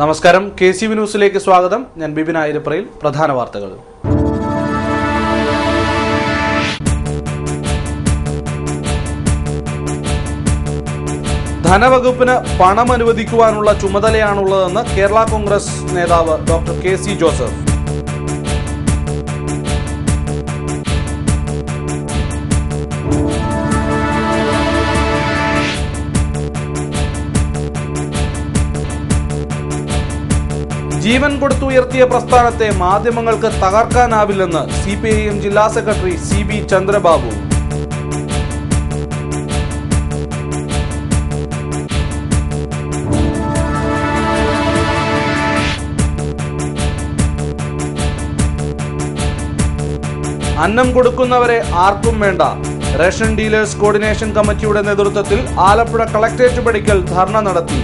നമസ്കാരം, KCV ന്യൂസിലേക്ക് സ്വാഗതം. ഞാൻ ബിബിൻ ആയിരപ്രയിൽ. പ്രധാന വാർത്തകൾ. ധനവകുപ്പിന് പണം അനുവദിക്കുവാനുള്ള ചുമതലയാണുള്ളതെന്ന് കേരള കോൺഗ്രസ് നേതാവ് ഡോക്ടർ KC ജോസഫ്. ജീവൻ കൊടുത്തുയർത്തിയ പ്രസ്ഥാനത്തെ മാധ്യമങ്ങൾക്ക് തകർക്കാനാവില്ലെന്ന് CPIM ജില്ലാ സെക്രട്ടറി CB ചന്ദ്രബാബു. അന്നം കൊടുക്കുന്നവരെ ആർക്കും വേണ്ട. റേഷൻ ഡീലേഴ്സ് കോർഡിനേഷൻ കമ്മിറ്റിയുടെ നേതൃത്വത്തിൽ ആലപ്പുഴ കളക്ടറേറ്റ് പടിക്കൽ ധർണ നടത്തി.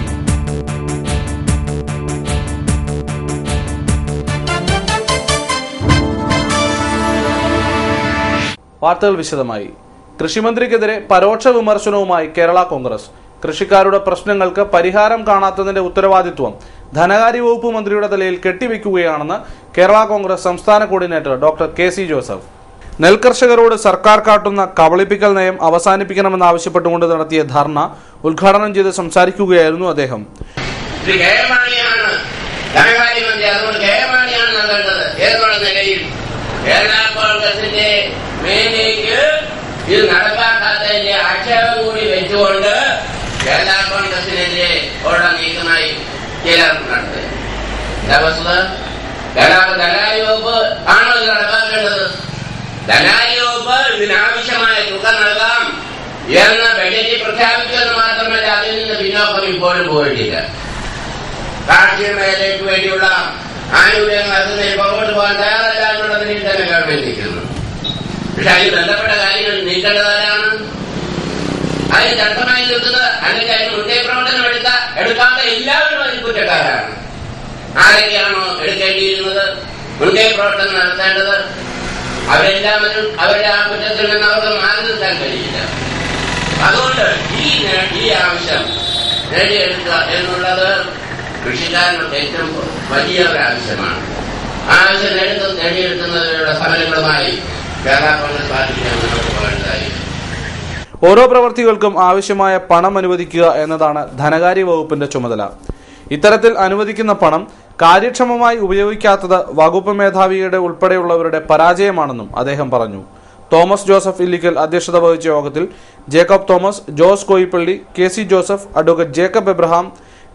വാർത്തകൾ വിശദമായി. കൃഷിമന്ത്രിക്കെതിരെ പരോക്ഷ വിമർശനവുമായി കേരള കോൺഗ്രസ്. കൃഷിക്കാരുടെ പ്രശ്നങ്ങൾക്ക് പരിഹാരം കാണാത്തതിന്റെ ഉത്തരവാദിത്വം ധനകാര്യ വകുപ്പ് മന്ത്രിയുടെ തലയിൽ കെട്ടിവെക്കുകയാണെന്ന് കേരള കോൺഗ്രസ് സംസ്ഥാന കോർഡിനേറ്റർ ഡോക്ടർ KC ജോസഫ്. നെൽകർഷകരോട് സർക്കാർ കാട്ടുന്ന കബളിപ്പിക്കൽ നയം അവസാനിപ്പിക്കണമെന്നാവശ്യപ്പെട്ടുകൊണ്ട് നടത്തിയ ധർണ ഉദ്ഘാടനം ചെയ്ത് സംസാരിക്കുകയായിരുന്നു അദ്ദേഹം. ഇത് നടപ്പാക്കാത്തതിന്റെ ആക്ഷേപം കൂടി വെച്ചുകൊണ്ട് കേരള കോൺഗ്രസിനെതിരെ ഉള്ള നീക്കമായി ചിലർ നടത്തുക. ധനകാര്യ വകുപ്പ് ആണോ ഇത് നടപ്പാക്കേണ്ടത്? ധനകാര്യ വകുപ്പ് ഇതിനാവശ്യമായ തുക നൽകാം എന്ന് ബജറ്റിൽ പ്രഖ്യാപിക്കുമെന്ന് മാത്രമല്ല, അതിൽ നിന്ന് പിന്നോക്കം ഇപ്പോഴും പോയിട്ടില്ല. കാർഷിക മേഖലയ്ക്ക് വേണ്ടിയുള്ള ആനുകൂല്യങ്ങൾ നൽകുന്നതിന് പുറകോട്ട് പോകാൻ തയ്യാറല്ല എന്നുള്ളതിൽ തന്നെ ഗവൺമെന്റ് നിൽക്കുന്നു. പക്ഷെ അതിൽ ബന്ധപ്പെട്ട കാര്യങ്ങൾ നീക്കേണ്ടതാരാണ്? അതിന് തടസ്സമായി നിൽക്കുന്നത് അല്ലെങ്കിൽ അതിന് മുൻകൈ പ്രവർത്തനം എടുക്കാത്ത എല്ലാവരും അതിൽ കുറ്റക്കാരാണ്. ആരൊക്കെയാണോ എടുക്കേണ്ടിയിരുന്നത്, മുൻകൈ പ്രവർത്തനം നടത്തേണ്ടത്, അവരെല്ലാവരും അവരുടെ ആ കുറ്റത്തിൽ നിന്ന് അവർക്ക് മാറി നിൽക്കാൻ കഴിയില്ല. അതുകൊണ്ട് ഈ ആവശ്യം നേടിയെടുക്കുക എന്നുള്ളത് കൃഷിക്കാരനുള്ള ഏറ്റവും വലിയ ഒരു ആവശ്യമാണ്. ആവശ്യം നേടിയെടുക്കുന്നതിനുള്ള സമരങ്ങളുമായി കേരള കോൺഗ്രസ് പാർട്ടിക്ക് മുന്നോട്ട് പോകേണ്ടതായി. ഓരോ പ്രവർത്തികൾക്കും ആവശ്യമായ പണം അനുവദിക്കുക എന്നതാണ് ധനകാര്യ വകുപ്പിന്റെ ചുമതല. ഇത്തരത്തിൽ അനുവദിക്കുന്ന പണം കാര്യക്ഷമമായി ഉപയോഗിക്കാത്തത് വകുപ്പ് മേധാവിയുടെ ഉൾപ്പെടെയുള്ളവരുടെ പരാജയമാണെന്നും അദ്ദേഹം പറഞ്ഞു. തോമസ് ജോസഫ് ഇല്ലിക്കൽ അധ്യക്ഷത വഹിച്ച യോഗത്തിൽ Jacob Thomas, Jose Koippally, KC Joseph, advocate Jacob Abraham,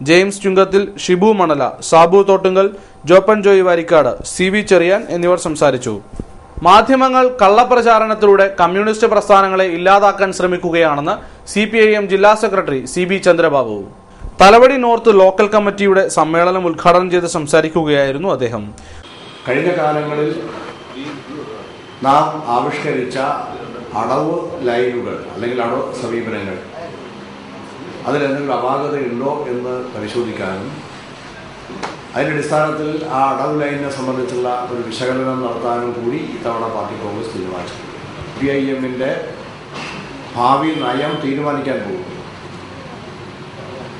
James Chunkathil, Shibu Manala, Sabu Thottungal, Joppan Joy Varikkad, CV Cheriyan എന്നിവർ സംസാരിച്ചു. മാധ്യമങ്ങൾ കള്ളപ്രചാരണത്തിലൂടെ കമ്മ്യൂണിസ്റ്റ് പ്രസ്ഥാനങ്ങളെ ഇല്ലാതാക്കാൻ ശ്രമിക്കുകയാണെന്ന് CPIM ജില്ലാ secretary CB Chandrababu. Thalavady north local കമ്മിറ്റിയുടെ സമ്മേളനം ഉദ്ഘാടനം ചെയ്ത് സംസാരിക്കുകയായിരുന്നു അദ്ദേഹം. കഴിഞ്ഞ കാലങ്ങളിൽ നാം ആവിഷ്കരിച്ച അടവ് ലൈനുകൾ അല്ലെങ്കിൽ അടവ് സമീപനങ്ങൾ അതിലെന്തെങ്കിലും അപാകതയുണ്ടോ എന്ന് പരിശോധിക്കാനും അതിൻ്റെ അടിസ്ഥാനത്തിൽ ആ അടവ് ലൈനിനെ സംബന്ധിച്ചുള്ള ഒരു വിശകലനം നടത്താനും കൂടി ഇത്തവണ പാർട്ടി കോൺഗ്രസ് തീരുമാനിച്ചു. CPIM-ന്റെ ഭാവി നയം തീരുമാനിക്കാൻ പോകുന്നു.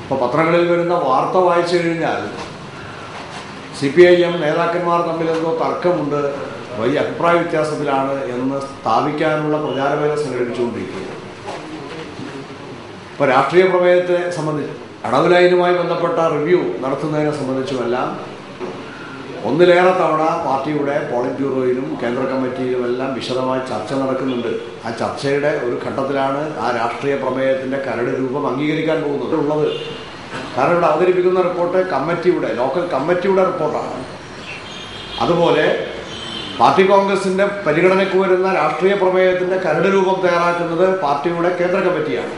ഇപ്പോൾ പത്രങ്ങളിൽ വരുന്ന വാർത്ത വായിച്ചു കഴിഞ്ഞാൽ CPIM നേതാക്കന്മാർ തമ്മിലെന്തോ തർക്കമുണ്ട്, വലിയ അഭിപ്രായ വ്യത്യാസത്തിലാണ് എന്ന് സ്ഥാപിക്കാനുള്ള പ്രചാരവേല സംഘടിപ്പിച്ചുകൊണ്ടിരിക്കുന്നത്. ഇപ്പോൾ രാഷ്ട്രീയ പ്രമേയത്തെ സംബന്ധിച്ച് അടവ് ലൈനുമായി ബന്ധപ്പെട്ട റിവ്യൂ നടത്തുന്നതിനെ സംബന്ധിച്ചുമെല്ലാം ഒന്നിലേറെ തവണ പാർട്ടിയുടെ പോളിറ്റ് ബ്യൂറോയിലും കേന്ദ്ര കമ്മിറ്റിയിലുമെല്ലാം വിശദമായി ചർച്ച നടക്കുന്നുണ്ട്. ആ ചർച്ചയുടെ ഒരു ഘട്ടത്തിലാണ് ആ രാഷ്ട്രീയ പ്രമേയത്തിൻ്റെ കരട് രൂപം അംഗീകരിക്കാൻ പോകുന്നത്. കാരണം ഇവിടെ അവതരിപ്പിക്കുന്ന റിപ്പോർട്ട് കമ്മിറ്റിയുടെ ലോക്കൽ കമ്മിറ്റിയുടെ റിപ്പോർട്ടാണ്. അതുപോലെ പാർട്ടി കോൺഗ്രസിൻ്റെ പരിഗണനയ്ക്ക് വരുന്ന രാഷ്ട്രീയ പ്രമേയത്തിൻ്റെ കരട് രൂപം തയ്യാറാക്കുന്നത് പാർട്ടിയുടെ കേന്ദ്ര കമ്മിറ്റിയാണ്.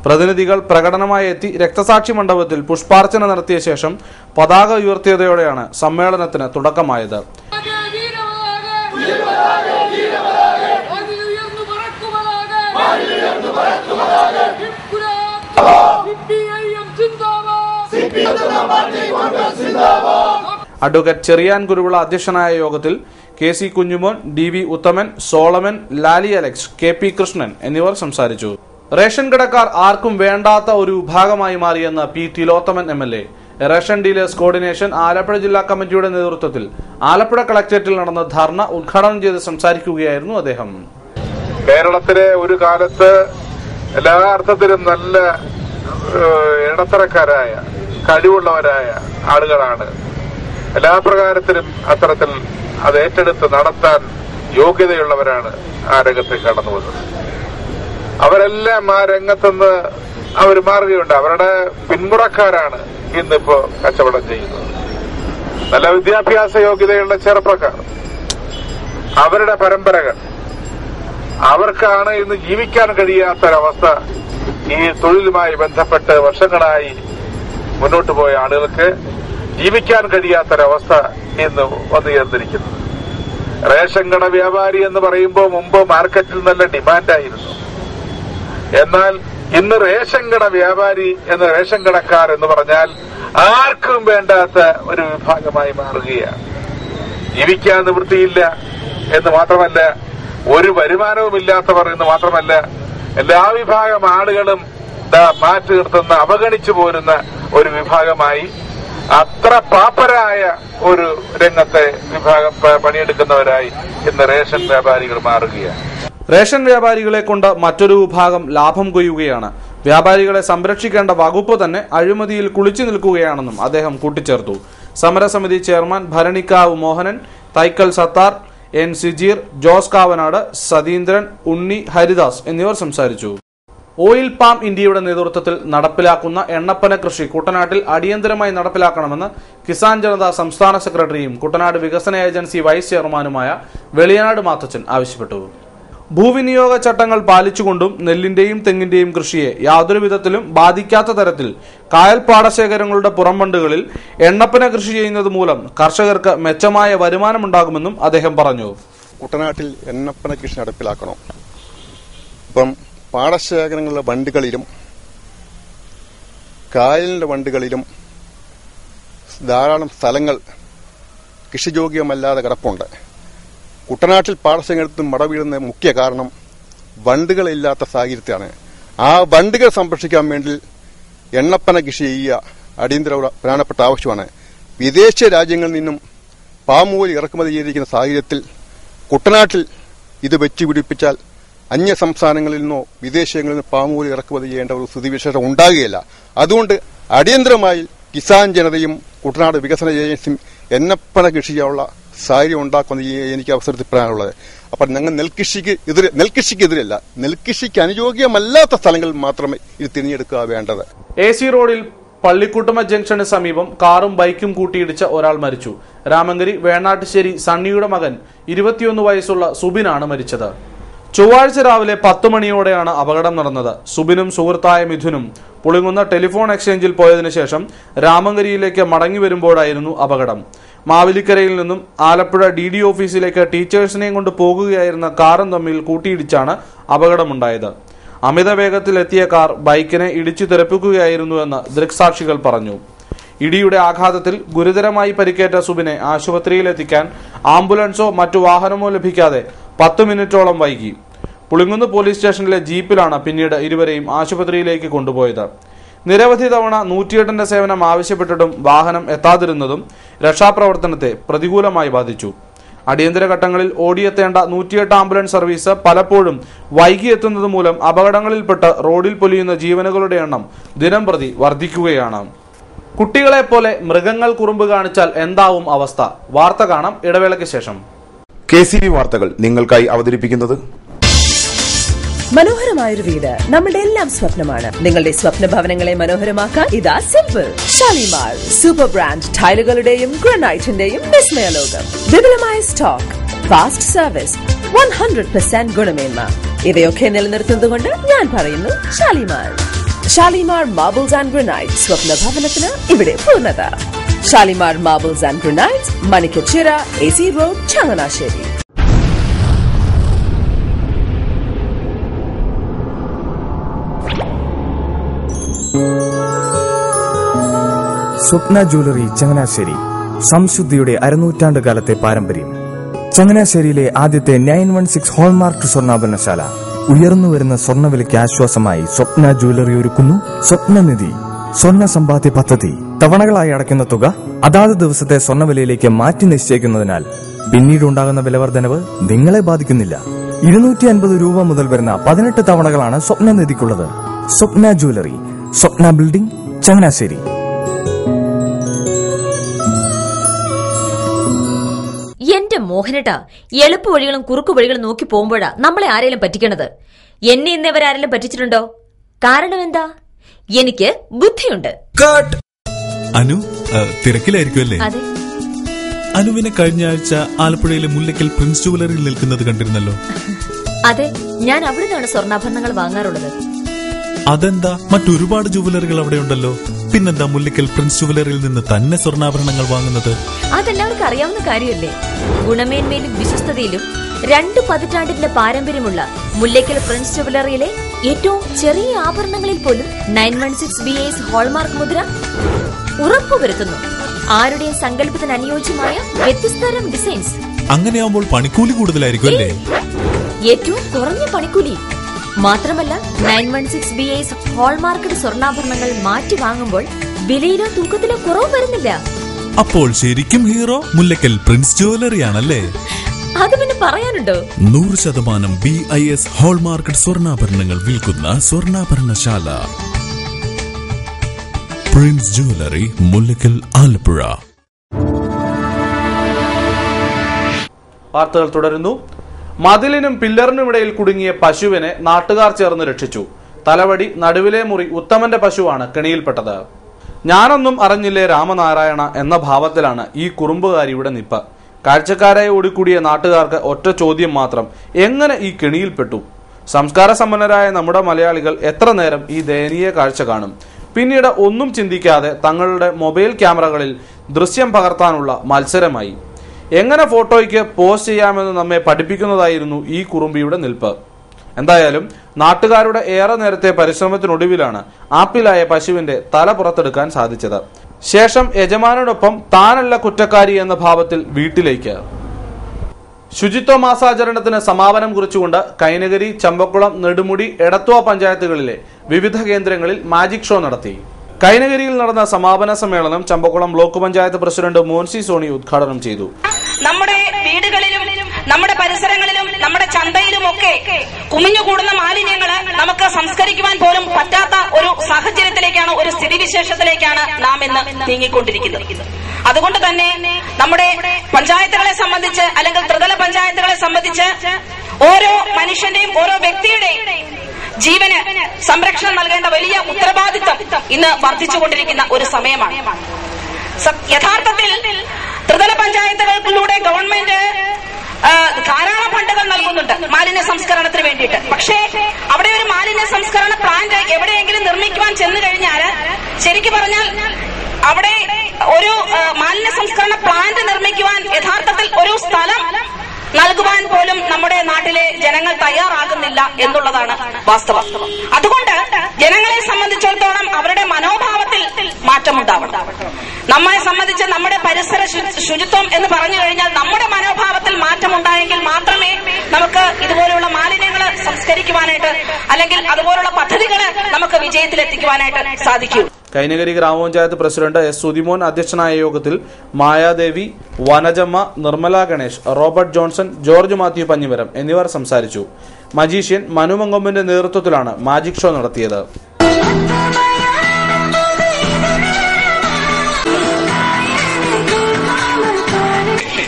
പ്രതിനിധികൾ പ്രകടനമായി എത്തി രക്തസാക്ഷി മണ്ഡപത്തിൽ പുഷ്പാർച്ചന നടത്തിയ ശേഷം പതാക ഉയർത്തിയതോടെയാണ് സമ്മേളനത്തിന് തുടക്കമായത്. അഡ്വക്കേറ്റ് ചെറിയാൻ കുരുവിള അധ്യക്ഷനായ യോഗത്തിൽ KC Kunjumon, DV Uthaman, Solomon, Lali Alex, KP Krishnan എന്നിവർ സംസാരിച്ചു. റേഷൻ കടക്കാർ ആർക്കും വേണ്ടാത്ത ഒരു വിഭാഗമായി മാറിയെന്ന് P. Thilothaman MLA. Ration dealers coordination Alappuzha ജില്ലാ കമ്മിറ്റിയുടെ നേതൃത്വത്തിൽ ആലപ്പുഴ കളക്ടറേറ്റിൽ നടന്ന ധർണ ഉദ്ഘാടനം ചെയ്ത് സംസാരിക്കുകയായിരുന്നു അദ്ദേഹം. കേരളത്തിലെ ഒരു കാലത്ത് എല്ലാ അർത്ഥത്തിലും നല്ല ഇടത്തരക്കാരായ കഴിവുള്ളവരായ ആളുകളാണ് എല്ലാ പ്രകാരത്തിലും അത്തരത്തിൽ അത് ഏറ്റെടുത്ത് നടത്താൻ യോഗ്യതയുള്ളവരാണ് ആ രംഗത്തേക്ക് കടന്നു വന്നത്. അവരെല്ലാം ആ രംഗത്തുനിന്ന് അവർ മാറുകയുണ്ട്. അവരുടെ പിന്മുറക്കാരാണ് ഇന്നിപ്പോ കച്ചവടം ചെയ്യുന്നത്. നല്ല വിദ്യാഭ്യാസ യോഗ്യതയുള്ള ചെറുപ്പക്കാർ, അവരുടെ പരമ്പരകൾ, അവർക്കാണ് ഇന്ന് ജീവിക്കാൻ കഴിയാത്തൊരവസ്ഥ ഈ തൊഴിലുമായി ബന്ധപ്പെട്ട് വർഷങ്ങളായി മുന്നോട്ട് പോയ ആളുകൾക്ക് ജീവിക്കാൻ കഴിയാത്തൊരവസ്ഥ ഇന്ന് വന്നു ചേർന്നിരിക്കുന്നത്. റേഷൻ കട വ്യാപാരി എന്ന് പറയുമ്പോൾ മുമ്പ് മാർക്കറ്റിൽ നല്ല ഡിമാൻഡായിരുന്നു. എന്നാൽ ഇന്ന് റേഷൻ കട വ്യാപാരി എന്ന റേഷൻ കടക്കാർ എന്ന് പറഞ്ഞാൽ ആർക്കും വേണ്ടാത്ത ഒരു വിഭാഗമായി മാറുകയാണ്. ജീവിക്കാൻ നിവൃത്തിയില്ല എന്ന് മാത്രമല്ല, ഒരു വരുമാനവുമില്ലാത്തവർ എന്ന് മാത്രമല്ല, എല്ലാ വിഭാഗം ആളുകളും മാറ്റി നിർത്തുന്ന, അവഗണിച്ചു പോരുന്ന ഒരു വിഭാഗമായി, അത്ര പാപ്പരായ ഒരു രംഗത്തെ വിഭാഗം പണിയെടുക്കുന്നവരായി ഇന്ന് റേഷൻ വ്യാപാരികൾ മാറുകയാണ്. റേഷൻ വ്യാപാരികളെ കൊണ്ട് മറ്റൊരു വിഭാഗം ലാഭം കൊയ്യുകയാണ്. വ്യാപാരികളെ സംരക്ഷിക്കേണ്ട വകുപ്പ് തന്നെ അഴിമതിയിൽ കുളിച്ചു നിൽക്കുകയാണെന്നും അദ്ദേഹം കൂട്ടിച്ചേർത്തു. സമരസമിതി ചെയർമാൻ ഭരണിക്കാവ് മോഹനൻ, തൈക്കൽ സത്താർ, എൻ സിജീർ, ജോസ് കാവനാട്, സതീന്ദ്രൻ, ഉണ്ണി, ഹരിദാസ് എന്നിവർ സംസാരിച്ചു. ഓയിൽ പാം ഇന്ത്യയുടെ നേതൃത്വത്തിൽ നടപ്പിലാക്കുന്ന എണ്ണപ്പന കൃഷി കുട്ടനാട്ടിൽ അടിയന്തരമായി നടപ്പിലാക്കണമെന്ന് കിസാൻ ജനത സംസ്ഥാന സെക്രട്ടറിയും കുട്ടനാട് വികസന ഏജൻസി വൈസ് ചെയർമാനുമായ വെളിയനാട് മാത്തച്ചൻ ആവശ്യപ്പെട്ടു. ഭൂവിനിയോഗ ചട്ടങ്ങൾ പാലിച്ചുകൊണ്ടും നെല്ലിന്റെയും തെങ്ങിന്റെയും കൃഷിയെ യാതൊരു വിധത്തിലും ബാധിക്കാത്ത തരത്തിൽ കായൽ പാടശേഖരങ്ങളുടെ പുറംബണ്ടുകളിൽ എണ്ണപ്പന കൃഷി ചെയ്യുന്നത് മൂലം കർഷകർക്ക് മെച്ചമായ വരുമാനമുണ്ടാകുമെന്നും അദ്ദേഹം പറഞ്ഞു. കുട്ടനാട്ടിൽ എണ്ണപ്പന കൃഷി നടപ്പിലാക്കണം. ഇപ്പം പാടശേഖരങ്ങളുടെ വണ്ടുകളിലും കായലിന്റെ വണ്ടുകളിലും ധാരാളം സ്ഥലങ്ങൾ കൃഷിയോഗ്യമല്ലാതെ കിടപ്പുണ്ട്. കുട്ടനാട്ടിൽ പാടശേഖരത്തിൽ മട വീഴുന്ന മുഖ്യ കാരണം വണ്ടുകളില്ലാത്ത സാഹചര്യത്തിലാണ്. ആ വണ്ടുകൾ സംരക്ഷിക്കാൻ വേണ്ടി എണ്ണപ്പന കൃഷി ചെയ്യുക അടിയന്തര പ്രധാനപ്പെട്ട ആവശ്യമാണ്. വിദേശ രാജ്യങ്ങളിൽ നിന്നും പാം ഓയിൽ ഇറക്കുമതി ചെയ്തിരിക്കുന്ന സാഹചര്യത്തിൽ കുട്ടനാട്ടിൽ ഇത് വെച്ചുപിടിപ്പിച്ചാൽ അന്യ സംസ്ഥാനങ്ങളിൽ നിന്നോ വിദേശങ്ങളിൽ നിന്നോ പാം ഓയിൽ ഇറക്കുമതി ചെയ്യേണ്ട ഒരു സ്ഥിതിവിശേഷം ഉണ്ടാകുകയില്ല. അതുകൊണ്ട് അടിയന്തരമായി കിസാൻ ജനതയും കുട്ടനാട് വികസന ഏജൻസിയും എണ്ണപ്പന കൃഷി ചെയ്യാനുള്ള സാഹചര്യം ഉണ്ടാക്കുന്ന എനിക്ക് അവസരത്തിൽ പറയാനുള്ളത്. അപ്പം ഞങ്ങൾ നെൽകൃഷിക്കെതിരല്ല, നെൽകൃഷിക്ക് അനുയോഗ്യമല്ലാത്ത സ്ഥലങ്ങളിൽ മാത്രമേ ഇത് തിരഞ്ഞെടുക്കുക വേണ്ടത്. AC റോഡിൽ പള്ളിക്കുട്ടമ ജംഗ്ഷന് സമീപം കാറും ബൈക്കും കൂട്ടിയിടിച്ച ഒരാൾ മരിച്ചു. രാമങ്കരി വേണാട്ടുശ്ശേരി സണ്ണിയുടെ മകൻ 21 വയസ്സുള്ള സുബിനാണ് മരിച്ചത്. ചൊവ്വാഴ്ച രാവിലെ 10 മണിയോടെയാണ് അപകടം നടന്നത്. സുബിനും സുഹൃത്തായ മിഥുനും പുളിങ്ങുന്ന ടെലിഫോൺ എക്സ്ചേഞ്ചിൽ പോയതിനു ശേഷം രാമങ്കരിയിലേക്ക് മടങ്ങി വരുമ്പോഴായിരുന്നു അപകടം. മാവേലിക്കരയിൽ നിന്നും ആലപ്പുഴ DD ഓഫീസിലേക്ക് ടീച്ചേഴ്സിനെയും കൊണ്ട് പോകുകയായിരുന്ന കാറും തമ്മിൽ കൂട്ടിയിടിച്ചാണ് അപകടമുണ്ടായത്. അമിത വേഗത്തിലെത്തിയ കാർ ബൈക്കിനെ ഇടിച്ചു തെറിപ്പിക്കുകയായിരുന്നുവെന്ന് ദൃക്സാക്ഷികൾ പറഞ്ഞു. ഇടിയുടെ ആഘാതത്തിൽ ഗുരുതരമായി പരിക്കേറ്റ സുബിനെ ആശുപത്രിയിലെത്തിക്കാൻ ആംബുലൻസോ മറ്റു വാഹനമോ ലഭിക്കാതെ 10 മിനിറ്റോളം വൈകി. പുളിങ്ങുന്ന് പോലീസ് സ്റ്റേഷനിലെ ജീപ്പിലാണ് പിന്നീട് ഇരുവരെയും ആശുപത്രിയിലേക്ക് കൊണ്ടുപോയത്. നിരവധി തവണ 108ന്റെ സേവനം ആവശ്യപ്പെട്ടിട്ടും വാഹനം എത്താതിരുന്നതും രക്ഷാപ്രവർത്തനത്തെ പ്രതികൂലമായി ബാധിച്ചു. അടിയന്തര ഘട്ടങ്ങളിൽ ഓടിയെത്തേണ്ട 108 ആംബുലൻസ് സർവീസ് പലപ്പോഴും വൈകിയെത്തുന്നത് മൂലം അപകടങ്ങളിൽപ്പെട്ട് റോഡിൽ പൊലിയുന്ന ജീവനുകളുടെ എണ്ണം ദിനംപ്രതി വർദ്ധിക്കുകയാണ്. കുട്ടികളെ പോലെ മൃഗങ്ങൾ കുറുമ്പ് കാണിച്ചാൽ എന്താവും അവസ്ഥ? വാർത്ത കാണാം ഇടവേളയ്ക്ക് ശേഷം. KCV വാർത്തകൾ നിങ്ങൾക്കായി അവതരിപ്പിക്കുന്നത് മനോഹരമായൊരു വീട് നമ്മുടെ എല്ലാം സ്വപ്നമാണ്. നിങ്ങളുടെ സ്വപ്ന ഭവനങ്ങളെ മനോഹരമാക്കാൻ ഇതാ സിമ്പിൾ. ഷാലിമാർ സൂപ്പർ ബ്രാൻഡ് ടൈലുകളുടെയും ഗ്രാനൈറ്റിന്റെയും വിസ്മയ ലോകം. വിപുലമായ സ്റ്റോക്ക്, ഫാസ്റ്റ് സർവീസ്, 100% ഗുണമേന്മ ഇവയൊക്കെ നിലനിർത്തുന്നതുകൊണ്ട് ഞാൻ പറയുന്നു Shalimar. Shalimar marbles and granite, സ്വപ്ന ഭവനത്തിന് ഇവിടെ പൂർണ്ണത. Shalimar marbles and granite, Manikkachira, AC road, Changanassery. Swapna jewellery Changanassery, സംശുദ്ധിയുടെ അരനൂറ്റാണ്ട് കാലത്തെ പാരമ്പര്യം. ചങ്ങനാശ്ശേരിയിലെ ആദ്യത്തെ 916 ഹോൾമാർക്ക് സ്വർണ്ണാഭരണശാല. ഉയർന്നുവരുന്ന സ്വർണ്ണവിലയ്ക്ക് ആശ്വാസമായി സ്വപ്ന ജ്വല്ലറി ഒരുക്കുന്നു സ്വപ്നനിധി. സ്വർണ്ണ സമ്പാദ്യ പദ്ധതി. തവണകളായി അടയ്ക്കുന്ന തുക അതാത് ദിവസത്തെ സ്വർണ്ണവിലയിലേക്ക് മാറ്റി നിശ്ചയിക്കുന്നതിനാൽ പിന്നീടുണ്ടാകുന്ന വിലവർദ്ധനവ് നിങ്ങളെ ബാധിക്കുന്നില്ല. 250 രൂപ മുതൽ വരുന്ന 18 തവണകളാണ് സ്വപ്നനിധിക്കുള്ളത്. സ്വപ്ന ജ്വല്ലറി, സ്വപ്ന ബിൽഡിംഗ്, ചങ്ങനാശ്ശേരി. എന്റെ മോഹനേട്ടാ, എളുപ്പ വഴികളും കുറുക്കു വഴികളും നോക്കി പോകുമ്പോഴാ നമ്മളെ ആരെങ്കിലും പറ്റിക്കണത്. എന്നെ ഇന്നവരാരെങ്കിലും പറ്റിച്ചിട്ടുണ്ടോ? കാരണം എന്താ? എനിക്ക് ബുദ്ധിയുണ്ട്. അനു തിരക്കിലായിരിക്കും അല്ലേ? അതെ. അനുവിനെ കഴിഞ്ഞ ആഴ്ച ആലപ്പുഴയിലെ മുല്ലയ്ക്കൽ പ്രിൻസ് ജുവലറിയിൽ നിൽക്കുന്നത് കണ്ടിരുന്നല്ലോ. അതെ, ഞാൻ അവിടെ നിന്നാണ് സ്വർണ്ണാഭരണങ്ങൾ വാങ്ങാറുള്ളത്. അതെന്താ, മറ്റൊരുപാട് ജുവലറികൾ അവിടെ ഉണ്ടല്ലോ, പിന്നെന്താ മുല്ലയ്ക്കൽ പ്രിൻസ് ജുവലറിയിൽ നിന്ന് തന്നെ സ്വർണ്ണാഭരണങ്ങൾ വാങ്ങുന്നത്? അതെല്ലാവർക്കും അറിയാവുന്ന കാര്യമല്ലേ. ഗുണമേന്മയിലും വിശ്വസ്തതയിലും 2 പതിറ്റാണ്ടിന്റെ പാരമ്പര്യമുള്ള മുല്ലയ്ക്കൽ പ്രിൻസ് ജുവലറിയിലെ ഏറ്റവും ചെറിയ ആഭരണങ്ങളിൽ പോലും 916 BIS ഹോൾമാർക്ക് മുദ്ര ഉറപ്പുവരുത്തുന്നു. ആരുടെയും സങ്കല്പത്തിന് അനുയോജ്യമായ വ്യത്യസ്തതരം ഡിസൈൻസ്. അങ്ങനെയാവുമ്പോൾ പണിക്കൂലി കൂടുതലായിരിക്കും അല്ലേ? ഏറ്റവും കുറഞ്ഞ പണിക്കൂലി മാത്രമല്ല, 916 BIS ഹോൾമാർക്കഡ് സ്വർണ്ണാഭരണങ്ങൾ മാറ്റി വാങ്ങുമ്പോൾ വിലയിലോ തൂക്കത്തിലോ കുറവ് വരുന്നില്ല. അപ്പോൾ ശരിക്കും ഹീറോ മുല്ലയ്ക്കൽ പ്രിൻസ് ജുവലറിയാണല്ലേ? അത് പിന്നെ പറയാനുണ്ടോ? 100% BIS ഹോൾമാർക്കഡ് സ്വർണ്ണാഭരണങ്ങൾ വിൽക്കുന്ന സ്വർണ്ണാഭരണശാല പ്രിൻസ് ജുവലറി, മുല്ലയ്ക്കൽ, ആലപ്പുഴ. വാർത്തകൾ തുടരുന്നു. മതിലിനും പില്ലറിനുമിടയിൽ കുടുങ്ങിയ പശുവിനെ നാട്ടുകാർ ചേർന്ന് രക്ഷിച്ചു. തലവടി, നടുവിലെ മുറി ഉത്തമന്റെ പശുവാണ് കെണിയിൽപ്പെട്ടത്. ഞാനൊന്നും അറിഞ്ഞില്ലേ രാമനാരായണ എന്ന ഭാവത്തിലാണ് ഈ കുറുമ്പുകാരിയുടെ നിപ്പ്. കാഴ്ചക്കാരായി ഓടിക്കൂടിയ നാട്ടുകാർക്ക് ഒറ്റ ചോദ്യം മാത്രം: എങ്ങനെ ഈ കെണിയിൽപ്പെട്ടു? സംസ്കാര സമ്പന്നരായ നമ്മുടെ മലയാളികൾ എത്ര നേരം ഈ ദയനീയ കാഴ്ച കാണും? പിന്നീട് ഒന്നും ചിന്തിക്കാതെ തങ്ങളുടെ മൊബൈൽ ക്യാമറകളിൽ ദൃശ്യം പകർത്താനുള്ള മത്സരമായി. എങ്ങനെ ഫോട്ടോയ്ക്ക് പോസ്റ്റ് ചെയ്യാമെന്ന് നമ്മെ പഠിപ്പിക്കുന്നതായിരുന്നു ഈ കുറുമ്പിയുടെ നിൽപ്പ്. എന്തായാലും നാട്ടുകാരുടെ ഏറെ നേരത്തെ പരിശ്രമത്തിനൊടുവിലാണ് ആപ്പിലായ പശുവിന്റെ തല പുറത്തെടുക്കാൻ സാധിച്ചത്. ശേഷം യജമാനോടൊപ്പം താനല്ല കുറ്റക്കാരി എന്ന ഭാവത്തിൽ വീട്ടിലേക്ക്. ശുചിത്വ മാസാചരണത്തിന് സമാപനം കുറിച്ചുകൊണ്ട് കൈനഗരി, ചമ്പക്കുളം, നെടുമുടി, എടത്വ പഞ്ചായത്തുകളിലെ വിവിധ കേന്ദ്രങ്ങളിൽ മാജിക് ഷോ നടത്തി. കൈനഗരിയിൽ നടന്ന സമാപന സമ്മേളനം ചമ്പക്കുളം ബ്ലോക്ക് പഞ്ചായത്ത് പ്രസിഡന്റ് മോൻസി സോണി ഉദ്ഘാടനം ചെയ്തു. നമ്മുടെ വീടുകളിലും നമ്മുടെ പരിസരങ്ങളിലും നമ്മുടെ ചന്തയിലുമൊക്കെ കുമിഞ്ഞുകൂടുന്ന മാലിന്യങ്ങൾ നമുക്ക് സംസ്കരിക്കുവാൻ പോലും പറ്റാത്ത ഒരു സാഹചര്യത്തിലേക്കാണ്, ഒരു സ്ഥിതിവിശേഷത്തിലേക്കാണ് നാം ഇന്ന് നീങ്ങിക്കൊണ്ടിരിക്കുന്നത്. അതുകൊണ്ട് തന്നെ നമ്മുടെ പഞ്ചായത്തുകളെ സംബന്ധിച്ച്, അല്ലെങ്കിൽ ത്രിതല പഞ്ചായത്തുകളെ സംബന്ധിച്ച് ഓരോ മനുഷ്യന്റെയും ഓരോ വ്യക്തിയുടെയും ജീവന് സംരക്ഷണം നൽകേണ്ട വലിയ ഉത്തരവാദിത്തം ഇന്ന് വർദ്ധിച്ചുകൊണ്ടിരിക്കുന്ന ഒരു സമയമാണ്. യഥാർത്ഥത്തിൽ ത്രിതല പഞ്ചായത്തുകളിലൂടെ ഗവൺമെന്റ് ധാരാളം ഫണ്ടുകൾ നൽകുന്നുണ്ട് മാലിന്യ സംസ്കരണത്തിന് വേണ്ടിയിട്ട്. പക്ഷേ അവിടെ ഒരു മാലിന്യ സംസ്കരണ പ്ലാന്റ് എവിടെയെങ്കിലും നിർമ്മിക്കുവാൻ ചെന്നു കഴിഞ്ഞാൽ, ശരിക്കും പറഞ്ഞാൽ അവിടെ ഒരു മാലിന്യ സംസ്കരണ പ്ലാന്റ് നിർമ്മിക്കുവാൻ യഥാർത്ഥത്തിൽ ഒരു സ്ഥലം നൽകുവാൻ പോലും നമ്മുടെ നാട്ടിലെ ജനങ്ങൾ തയ്യാറാകുന്നില്ല എന്നുള്ളതാണ് വാസ്തവം. അതുകൊണ്ട് ജനങ്ങളെ സംബന്ധിച്ചിടത്തോളം അവരുടെ മനോഭാവത്തിൽ മാറ്റമുണ്ടാവണം. നമ്മെ സംബന്ധിച്ച് നമ്മുടെ പരിസര ശുചിത്വം എന്ന് പറഞ്ഞു കഴിഞ്ഞാൽ നമ്മുടെ മനോഭാവത്തിൽ മാറ്റമുണ്ടായെങ്കിൽ മാത്രമേ നമുക്ക് ഇതുപോലുള്ള മാലിന്യങ്ങൾ സംസ്കരിക്കുവാനായിട്ട്, അല്ലെങ്കിൽ അതുപോലുള്ള പദ്ധതികൾ നമുക്ക് വിജയത്തിലെത്തിക്കുവാനായിട്ട് സാധിക്കൂ. കൈനഗരി ഗ്രാമപഞ്ചായത്ത് പ്രസിഡന്റ് എസ് സുതിമോൻ അധ്യക്ഷനായ യോഗത്തിൽ Mayadevi, Vanajamma, Nirmala Ganesh, Robert Johnson, George Mathew Panjimaram എന്നിവർ സംസാരിച്ചു. മജീഷ്യൻ മനുമങ്കൊമ്പിന്റെ നേതൃത്വത്തിലാണ് മാജിക് ഷോ നടത്തിയത്.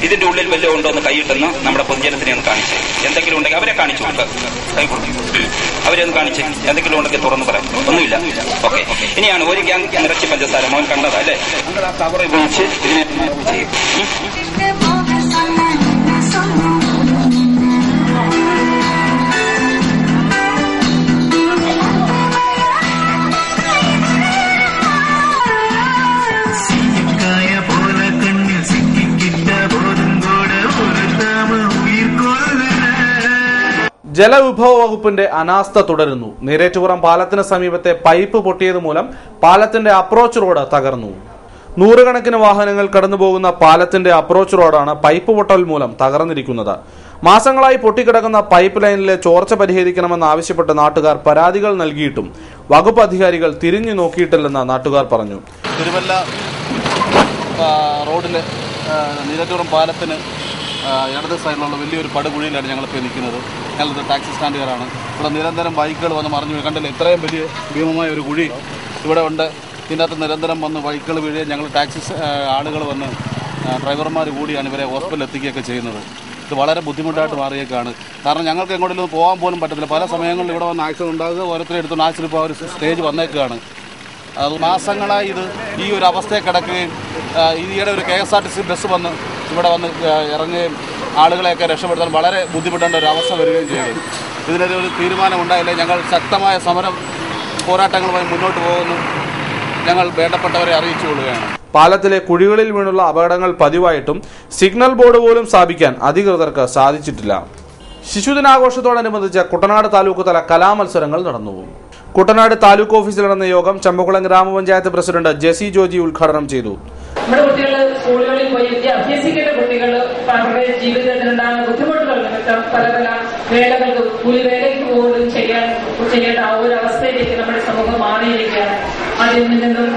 ഇതിന്റെ ഉള്ളിൽ വല്ലതും ഉണ്ടോ എന്ന് കൈയിട്ടെന്ന് നമ്മുടെ പൊതുജനത്തിനെ ഒന്ന് കാണിച്ചു. എന്തെങ്കിലും ഉണ്ടെങ്കിൽ അവരെ കാണിച്ചു കൊടുക്കുക, കൈ കൊടുക്കും, അവരെ ഒന്ന് കാണിച്ച് എന്തെങ്കിലും ഉണ്ടെങ്കിൽ തുറന്നു പറയാം. ഒന്നുമില്ല, ഓക്കെ. ഇനിയാണ് ഒരു ഗ്യാങ് നിറച്ച് പഞ്ചസാര മോൻ കണ്ടതാ അല്ലേ? ആ കവർ ഉപയോഗിച്ച് ഇതിനെ ചെയ്യും. ജലവിഭവ വകുപ്പിന്റെ അനാസ്ഥ തുടരുന്നു. നീരേറ്റുപുറം പാലത്തിന് സമീപത്തെ പൈപ്പ് പൊട്ടിയത് മൂലം പാലത്തിന്റെ അപ്രോച്ച് റോഡ് തകർന്നു. നൂറുകണക്കിന് വാഹനങ്ങൾ കടന്നുപോകുന്ന പാലത്തിന്റെ അപ്രോച്ച് റോഡാണ് പൈപ്പ് പൊട്ടൽ മൂലം തകർന്നിരിക്കുന്നത്. മാസങ്ങളായി പൊട്ടിക്കിടക്കുന്ന പൈപ്പ് ലൈനിലെ ചോർച്ച പരിഹരിക്കണമെന്നാവശ്യപ്പെട്ട് നാട്ടുകാർ പരാതികൾ നൽകിയിട്ടും വകുപ്പ് അധികാരികൾ തിരിഞ്ഞു നോക്കിയിട്ടില്ലെന്ന് നാട്ടുകാർ പറഞ്ഞു. തിരുവല്ല റോഡിലെ നീലറ്റൂറം പാലത്തിന് ഇടത് സൈഡിലുള്ള വലിയൊരു പടുകുഴിയിലാണ് ഞങ്ങളിപ്പോൾ നിൽക്കുന്നത്. ഞങ്ങളിത് ടാക്സി സ്റ്റാൻഡുകാരാണ്. ഇവിടെ നിരന്തരം ബൈക്കുകൾ വന്ന് മറിഞ്ഞു കണ്ടില്ല. ഇത്രയും വലിയ ഭീമമായ ഒരു കുഴി ഇവിടെ ഉണ്ട്. ഇതിനകത്ത് നിരന്തരം വന്ന് ബൈക്കുകൾ വീഴുകയും ഞങ്ങൾ ടാക്സി ആളുകൾ വന്ന് ഡ്രൈവർമാർ കൂടിയാണ് ഇവരെ ഹോസ്പിറ്റലിൽ എത്തിക്കുകയൊക്കെ ചെയ്യുന്നത്. ഇത് വളരെ ബുദ്ധിമുട്ടായിട്ട് മാറിയേക്കാണ്. കാരണം ഞങ്ങൾക്ക് എങ്ങോട്ടെങ്കിലും പോകാൻ പോലും പറ്റത്തില്ല. പല സമയങ്ങളിൽ ഇവിടെ വന്ന് ആക്സിഡൻറ്റ് ഉണ്ടാകുക, ഓരോരുത്തരെ എടുത്തുകൊണ്ട് ആക്സിഡൻറ്റ് ഇപ്പോൾ ഒരു സ്റ്റേജ് വന്നേക്കുകയാണ്. അത് മാസങ്ങളായി ഈ ഒരു അവസ്ഥയെ കിടക്കുകയും ഈയിടെ ഒരു KSRTC ബസ് വന്ന് ഇവിടെ വന്ന് ഇറങ്ങുകയും ആളുകളെയൊക്കെ രക്ഷപ്പെടുത്താൻ വളരെ ബുദ്ധിമുട്ടേണ്ട ഒരു അവസ്ഥ വരികയും ചെയ്തു. ഇതിനൊരു തീരുമാനമുണ്ടായില്ലേ ഞങ്ങൾ ശക്തമായ സമരം പോരാട്ടങ്ങളുമായി മുന്നോട്ട് പോകുന്നു ഞങ്ങൾ വേണ്ടപ്പെട്ടവരെ അറിയിച്ചു കൊള്ളുകയാണ്. പാലത്തിലെ കുഴികളിൽ വീണുള്ള അപകടങ്ങൾ പതിവായിട്ടും സിഗ്നൽ ബോർഡ് പോലും സ്ഥാപിക്കാൻ അധികൃതർക്ക് സാധിച്ചിട്ടില്ല. ശിശുദിനാഘോഷത്തോടനുബന്ധിച്ച് കുട്ടനാട് താലൂക്ക് തല കലാമത്സരങ്ങൾ നടന്നു. കുട്ടനാട് താലൂക്ക് ഓഫീസിൽ നടന്ന യോഗം ചമ്പക്കുളം ഗ്രാമപഞ്ചായത്ത് പ്രസിഡന്റ് ജെസി ജോജി ഉദ്ഘാടനം ചെയ്തു. നമ്മുടെ കുട്ടികൾ സ്കൂളുകളിൽ പോയി അഭ്യസിക്കേണ്ട കുട്ടികൾ അവരുടെ ജീവിതത്തിലുണ്ടാകുന്ന ബുദ്ധിമുട്ടുകൾ നിമിത്തം പല പല വേലകൾക്ക് കൂലിവേലയ്ക്ക് പോലും ചെയ്യേണ്ട ആ ഒരു അവസ്ഥയിലേക്ക് നമ്മുടെ സമൂഹം മാറിയിരിക്കുകയാണ്. അതിൽ നിന്നും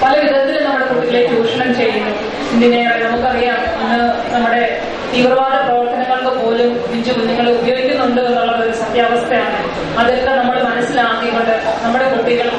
പല വിധത്തിൽ നമ്മുടെ കുട്ടികളെ ചൂഷണം ചെയ്യുന്നു. ഇതിനേറെ നമുക്കറിയാം ഇന്ന് നമ്മുടെ തീവ്രവാദ പ്രവർത്തനങ്ങൾക്ക് പോലും പിഞ്ചു കുഞ്ഞുങ്ങളെ ഉപയോഗിക്കുന്നുണ്ട് എന്നുള്ളത് ഒരു സത്യാവസ്ഥയാണ്. അതൊക്കെ നമ്മൾ മനസ്സിലാക്കിക്കൊണ്ട് നമ്മുടെ കുട്ടികളെ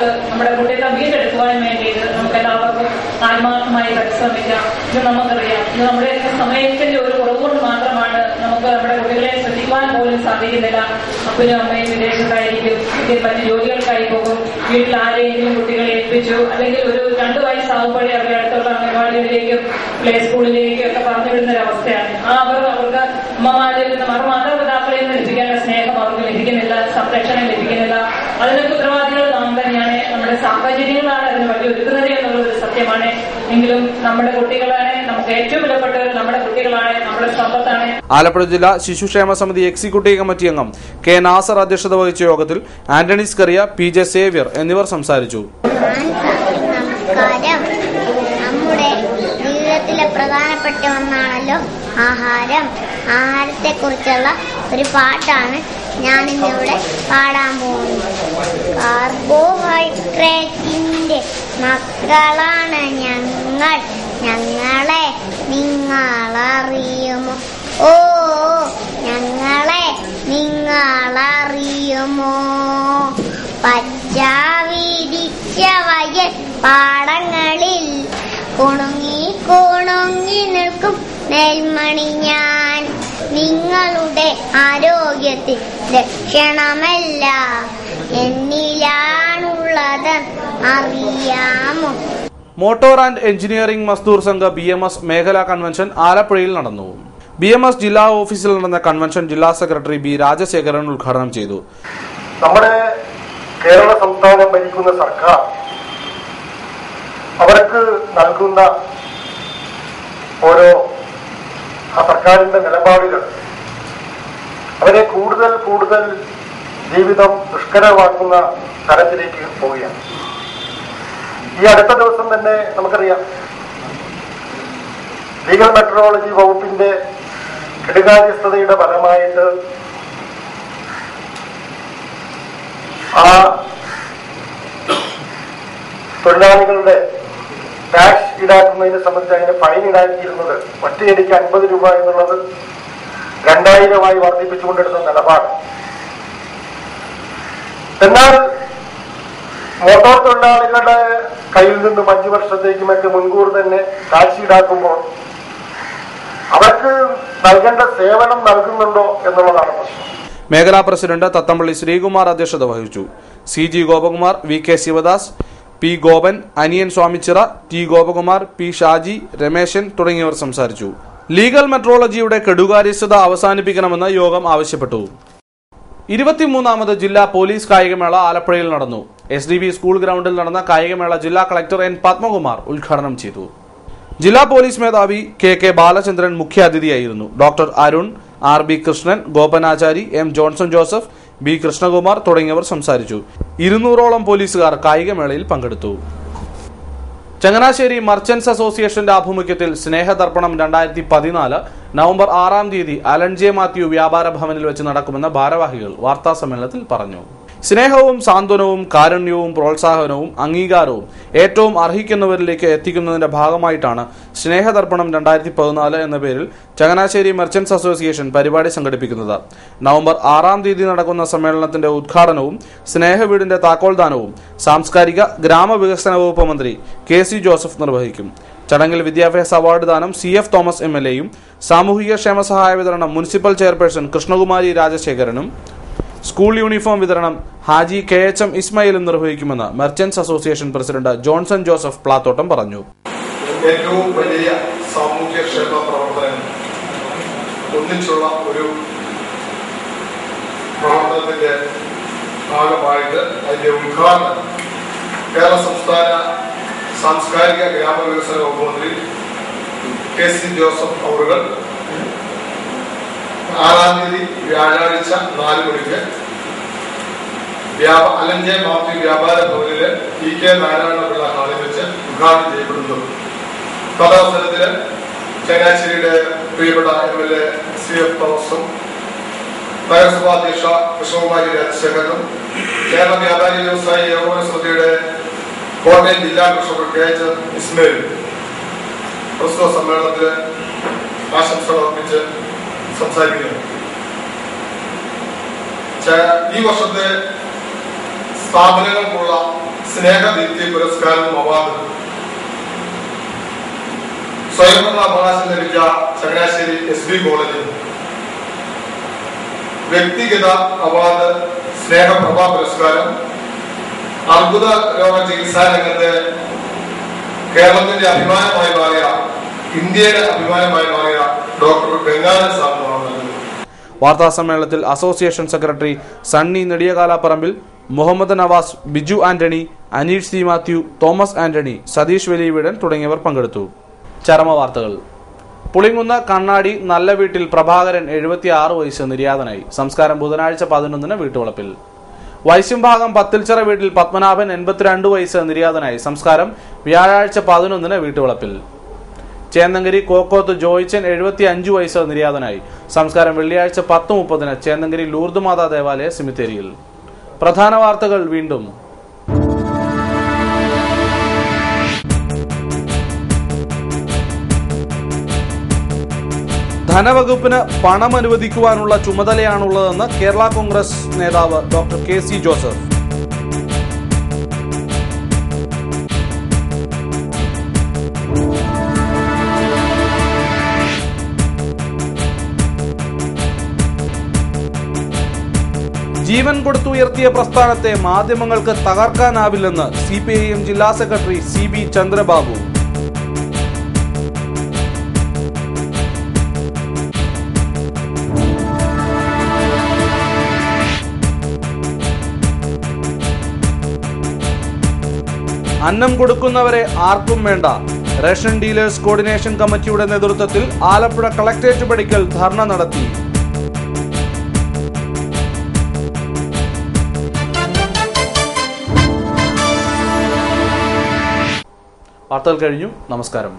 വീണ്ടെടുക്കുവാൻ വേണ്ടിയിട്ട് നമുക്ക് എല്ലാവർക്കും ആത്മാർത്ഥമായി പരിശ്രമിക്കാം. ഇത് നമുക്കറിയാം. ഇത് നമ്മുടെ സമയത്തിന്റെ ഒരു കുറവുകൊണ്ട് മാത്രമാണ് നമുക്ക് നമ്മുടെ കുട്ടികളെ ശ്രദ്ധിക്കുവാൻ പോലും സാധിക്കുന്നില്ല. അപ്പനും അമ്മയും വിദേശത്തായിരിക്കും, മറ്റു ജോലികൾക്കായി പോകും, വീട്ടിൽ ആരെയെങ്കിലും കുട്ടികളെ ഏൽപ്പിച്ചു, അല്ലെങ്കിൽ ഒരു 2 വയസ്സാകുമ്പോഴേ അവരുടെ അടുത്തുള്ള അംഗൻവാടികളിലേക്കും പ്ലേ സ്കൂളിലേക്കും ഒക്കെ പറഞ്ഞു വിടുന്ന ഒരവസ്ഥയാണ്. അവർക്ക് അമ്മമാരിൽ നിന്ന് മാതാപിതാക്കളിൽ നിന്ന് ലഭിക്കേണ്ട സ്നേഹം അവർക്ക് ലഭിക്കുന്നില്ല, സംരക്ഷണം ലഭിക്കുന്നില്ല. അതിനൊക്കെ ഉത്തരവാദികൾ നാം തന്നെയാണ്. നമ്മുടെ സാഹചര്യങ്ങളാണ് അതിന് വഴി ഒരുക്കുന്നത് എന്നുള്ളത് സത്യമാണ്. എങ്കിലും നമ്മുടെ കുട്ടികളാണ് നമുക്ക് ഏറ്റവും വിലപ്പെട്ടവർ. നമ്മുടെ കുട്ടികളാണ് നമ്മുടെ സമ്പത്താണ്. ആലപ്പുഴ ജില്ലാ ശിശുക്ഷേമ സമിതി എക്സിക്യൂട്ടീവ് കമ്മിറ്റി അംഗം കെ നാസർ അധ്യക്ഷത വഹിച്ച യോഗത്തിൽ ആന്റണി സ്കറിയ, PJ സേവ്യർ എന്നിവർ സംസാരിച്ചു. നമ്മുടെ ജീവിതത്തിലെ പ്രധാനപ്പെട്ട ഒന്നാണല്ലോ ആഹാരം. ആഹാരത്തെ കുറിച്ചുള്ള ഒരു പാട്ടാണ് ഞാനിന്നിവിടെ പാടാൻ പോകുന്നത്. കാർബോഹൈഡ്രേറ്റിന്റെ മക്കളാണ് ഞങ്ങൾ, ഞങ്ങളെ നിങ്ങളറിയുമോ? ഓ ഞങ്ങളെ നിങ്ങളറിയുമോ? പച്ച വിരിച്ച വയൽ പാടങ്ങളിൽ കുണുങ്ങി നിൽക്കും നെൽമണി ഞാൻ. നിങ്ങളുടെ ആരോഗ്യത്തിൽ ലക്ഷണമല്ല എന്നിലാണുള്ളത് അറിയാമോ? മോട്ടോർ ആൻഡ് എഞ്ചിനീയറിംഗ് മസ്ദൂർ സംഘ BMS മേഖലാ കൺവെൻഷൻ ആലപ്പുഴയിൽ നടന്നു. BMS ജില്ലാ ഓഫീസിൽ നടന്ന കൺവെൻഷൻ ജില്ലാ സെക്രട്ടറി B രാജശേഖരൻ ഉദ്ഘാടനം ചെയ്തു. നമ്മുടെ കേരള സംസ്ഥാനം ഭരിക്കുന്ന സർക്കാർ അവർക്ക് നൽകുന്ന ഓരോ സർക്കാരിന്റെ നിലപാടുകൾ അവരെ കൂടുതൽ ജീവിതം ദുഷ്കരമാക്കുന്ന തരത്തിലേക്ക് പോവുകയാണ്. ഈ അടുത്ത ദിവസം തന്നെ നമുക്കറിയാം ലീഗൽ മെട്രോളജി വകുപ്പിന്റെ കെടുകാര്യസ്ഥതയുടെ ഫലമായിട്ട് ആ തൊഴിലാളികളുടെ ടാക്സ് ഈടാക്കുന്നതിനെ സംബന്ധിച്ച് അതിന് ഫൈൻ ഈടാക്കിയിരുന്നത് ഒറ്റയടിക്ക് 50 രൂപ എന്നുള്ളത് 2000 വർദ്ധിപ്പിച്ചുകൊണ്ടെടുത്ത നിലപാട്. എന്നാൽ മോട്ടോർ തൊഴിലാളികളുടെ കയ്യിൽ നിന്നും 5 വർഷത്തേക്കുമൊക്കെ മുൻകൂർ തന്നെ ടാക്സ് ഈടാക്കുമ്പോൾ അവർക്ക് നൽകേണ്ട സേവനം നൽകുന്നുണ്ടോ എന്നുള്ളതാണ് പ്രശ്നം. മേഖലാ പ്രസിഡന്റ് തത്തമ്പള്ളി ശ്രീകുമാർ അധ്യക്ഷത വഹിച്ചു. CG Gopakumar, VK Sivadas, P Gopan, അനിയൻ സ്വാമിച്ചിറ, T ഗോപകുമാർ, P ഷാജി, രമേശൻ തുടങ്ങിയവർ സംസാരിച്ചു. ലീഗൽ മെട്രോളജിയുടെ കെടുകാര്യസ്ഥത അവസാനിപ്പിക്കണമെന്ന് യോഗം ആവശ്യപ്പെട്ടു. 23ാമത് ജില്ലാ പോലീസ് കായികമേള ആലപ്പുഴയിൽ നടന്നു. SDB സ്കൂൾ ഗ്രൗണ്ടിൽ നടന്ന കായികമേള ജില്ലാ കളക്ടർ N പത്മകുമാർ ഉദ്ഘാടനം ചെയ്തു. ജില്ലാ പോലീസ് മേധാവി KK ബാലചന്ദ്രൻ മുഖ്യാതിഥിയായിരുന്നു. Doctor Arun, RB Krishnan, Gopanachari, M Johnson Joseph, B Krishnakumar തുടങ്ങിയവർ സംസാരിച്ചു. 200ഓളം പോലീസുകാർ കായികമേളയിൽ പങ്കെടുത്തു. ചങ്ങനാശ്ശേരി മർച്ചന്റ്സ് അസോസിയേഷന്റെ ആഭിമുഖ്യത്തിൽ സ്നേഹതർപ്പണം 2014 നവംബർ 6-ാം തീയതി അലൻ ജെ മാത്യു വ്യാപാര ഭവനിൽ വെച്ച് നടക്കുമെന്ന് ഭാരവാഹികൾ വാർത്താസമ്മേളനത്തിൽ പറഞ്ഞു. സ്നേഹവും സാന്ത്വനവും കാരുണ്യവും പ്രോത്സാഹനവും അംഗീകാരവും ഏറ്റവും അർഹിക്കുന്നവരിലേക്ക് എത്തിക്കുന്നതിന്റെ ഭാഗമായിട്ടാണ് സ്നേഹതർപ്പണം 2014 എന്ന പേരിൽ ചങ്ങനാശ്ശേരി മെർച്ചന്റ്സ് അസോസിയേഷൻ പരിപാടി സംഘടിപ്പിക്കുന്നത്. നവംബർ 6-ാം തീയതി നടക്കുന്ന സമ്മേളനത്തിന്റെ ഉദ്ഘാടനവും സ്നേഹവീടിന്റെ താക്കോൽദാനവും സാംസ്കാരിക ഗ്രാമവികസന വകുപ്പ് മന്ത്രി KC ജോസഫ് നിർവഹിക്കും. ചടങ്ങിൽ വിദ്യാഭ്യാസ അവാർഡ് ദാനം CF തോമസ് MLAയും സാമൂഹിക ക്ഷേമ സഹായ വിതരണം മുനിസിപ്പൽ ചെയർപേഴ്സൺ കൃഷ്ണകുമാരി രാജശേഖരനും സ്കൂൾ യൂണിഫോം വിതരണം ഹാജി KHM ഇസ്മായിലും നിർവഹിക്കുമെന്ന് merchants association president Johnson Joseph Plathottam പറഞ്ഞു. ഏറ്റവും വലിയ സാമൂഹ്യക്ഷേമ പ്രവർത്തനം ഒന്നിച്ചുള്ള ഒരു പ്രവർത്തനത്തിന്റെ ഭാഗമായിട്ട് അതിന്റെ ഉദ്ഘാടനം കേരള സംസ്ഥാന സാംസ്കാരിക ഗ്രാമവികസന വകുപ്പ് മന്ത്രി KC ജോസഫ് അവറുകൾ 6-ാം തീയതി വ്യാഴാഴ്ച 4 മണിക്ക് അലഞ്ചേ മാർട്ടി വ്യാപാര ഭവനില് EK നാരായണപിള്ള ഹാളിൽ വെച്ച് ഉദ്ഘാടനം ചെയ്യപ്പെടുന്നു. കഥാവസരത്തില് ചങ്ങനാശ്ശേരിയുടെ പ്രിയപ്പെട്ട MLA CF തോമസും നഗരസഭാ അധ്യക്ഷ കൃഷ്ണകുമാരി രാജശേഖരനും കേരള വ്യാപാരി വ്യവസായി ഏകോപന സമിതിയുടെ കോട്ടയം ജില്ലാ ട്രഷറർ KHM ഇസ്മായിലും പ്രസ്തുത സമ്മേളനത്തിന് ആശംസകൾ അർപ്പിച്ച് സംസാരിക്കുന്നു. ഈ വർഷത്തെ സ്ഥാപനങ്ങൾക്കുള്ള സ്നേഹദീപ്തി പുരസ്കാരവും അവാർഡും സ്വയംഭരണ അവകാശം ലഭിച്ച ചങ്ങനാശ്ശേരി SB കോളേജിൽ വ്യക്തിഗത അവാർഡ് സ്നേഹപ്രഭ പുരസ്കാരം അർബുദ രോഗ ചികിത്സാ രംഗത്ത് കേരളത്തിന്റെ അഭിമാനമായി മാറിയ ഇന്ത്യയുടെ അഭിമാനമായി മാറിയ ഡോക്ടർ ഗംഗാധരൻ സാറിനുമാണ് നൽകുന്നത്. വാർത്താ സമ്മേളനത്തിൽ association secretary Sunny Nediyakalapparambil, Muhammad Navas, Biju Antony, Aneesh C. Mathew, Thomas Antony, Satheesh Valiyaveedan തുടങ്ങിയവർ പങ്കെടുത്തു. ചരമവാർത്തകൾ. പുളിങ്ങുന്ന കണ്ണാടി നല്ല വീട്ടിൽ പ്രഭാകരൻ 76 വയസ്സ് നിര്യാതനായി. സംസ്കാരം ബുധനാഴ്ച 11-ന് വീട്ടുവളപ്പിൽ. വൈശ്യംഭാഗം പത്തിൽച്ചിറ വീട്ടിൽ പത്മനാഭൻ 82 വയസ്സ് നിര്യാതനായി. സംസ്കാരം വ്യാഴാഴ്ച 11-ന് വീട്ടുവളപ്പിൽ. ചേന്നങ്കരി കോക്കോത്ത് ജോയിച്ചൻ 75 വയസ്സ് നിര്യാതനായി. സംസ്കാരം വെള്ളിയാഴ്ച 10:30-ന് ചേന്നങ്കരി ലൂർദ് മാതാ ദേവാലയ സെമിത്തേരിയിൽ. പ്രധാന വാർത്തകൾ വീണ്ടും. ധനവകുപ്പിന് പണം അനുവദിക്കുവാനുള്ള ചുമതലയാണുള്ളതെന്ന് കേരള കോൺഗ്രസ് നേതാവ് ഡോക്ടർ KC ജോസഫ്. ജീവൻ കൊടുത്തുയർത്തിയ പ്രസ്ഥാനത്തെ മാധ്യമങ്ങൾക്ക് തകർക്കാനാവില്ലെന്ന് CPIM ജില്ലാ സെക്രട്ടറി CB ചന്ദ്രബാബു. അന്നം കൊടുക്കുന്നവരെ ആർക്കും വേണ്ട. റേഷൻ ഡീലേഴ്സ് കോർഡിനേഷൻ കമ്മിറ്റിയുടെ നേതൃത്വത്തിൽ ആലപ്പുഴ കളക്ടറേറ്റ് പടിക്കൽ ധർണ നടത്തി. വാർത്തകൾ കഴിഞ്ഞു. നമസ്കാരം.